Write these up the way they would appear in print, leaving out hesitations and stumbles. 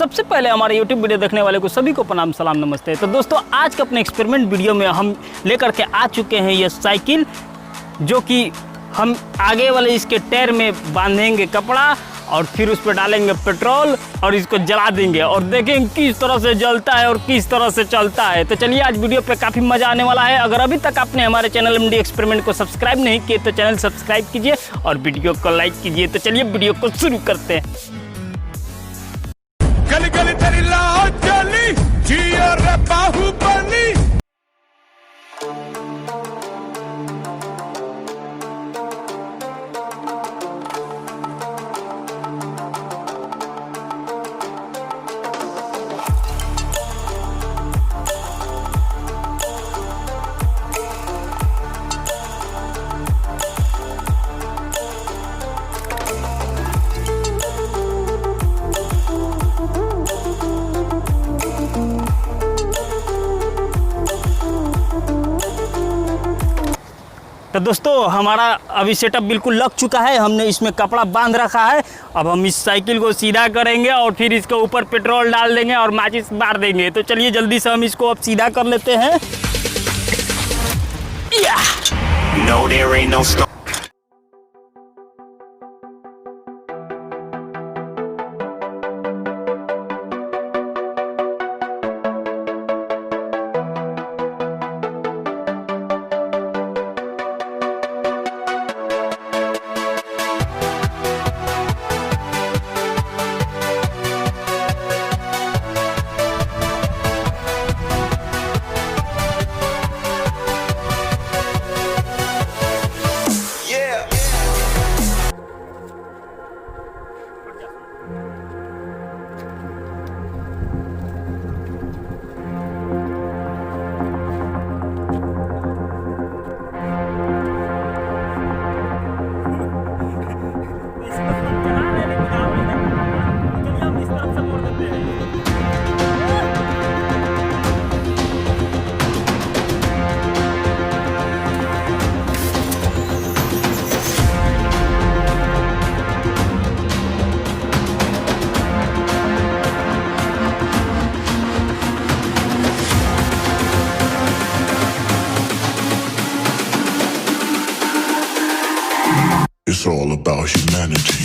सबसे पहले हमारे YouTube वीडियो देखने वाले को सभी को प्रणाम सलाम नमस्ते। तो दोस्तों आज के अपने एक्सपेरिमेंट वीडियो में हम लेकर के आ चुके हैं ये साइकिल, जो कि हम आगे वाले इसके टायर में बांधेंगे कपड़ा और फिर उस पर डालेंगे पेट्रोल और इसको जला देंगे और देखेंगे किस तरह से जलता है और किस तरह से चलता है। तो चलिए आज वीडियो पे काफ़ी मज़ा आने वाला है। अगर अभी तक आपने हमारे चैनल MD एक्सपेरिमेंट को सब्सक्राइब नहीं किए तो चैनल सब्सक्राइब कीजिए और वीडियो को लाइक कीजिए। तो चलिए वीडियो को शुरू करते हैं। गली गली तेरी लाओ चली जियो रे बाहुबली। तो दोस्तों हमारा अभी सेटअप बिल्कुल लग चुका है, हमने इसमें कपड़ा बांध रखा है। अब हम इस साइकिल को सीधा करेंगे और फिर इसके ऊपर पेट्रोल डाल देंगे और माचिस मार देंगे। तो चलिए जल्दी से हम इसको अब सीधा कर लेते हैं। No, there ain't no stop. It's all about humanity.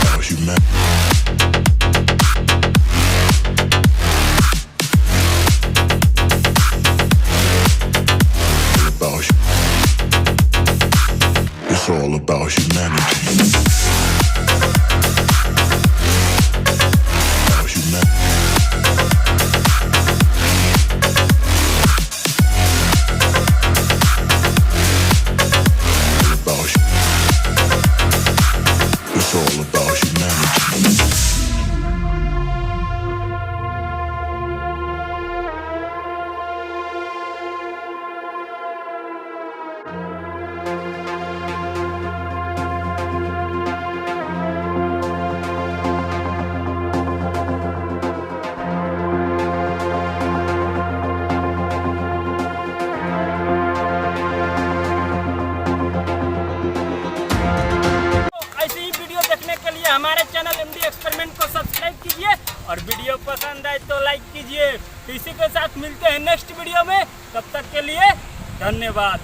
About humanity. It's all about humanity. It's all about humanity. हमारे चैनल MD एक्सपेरिमेंट को सब्सक्राइब कीजिए और वीडियो पसंद आए तो लाइक कीजिए। इसी के साथ मिलते हैं नेक्स्ट वीडियो में, तब तक के लिए धन्यवाद।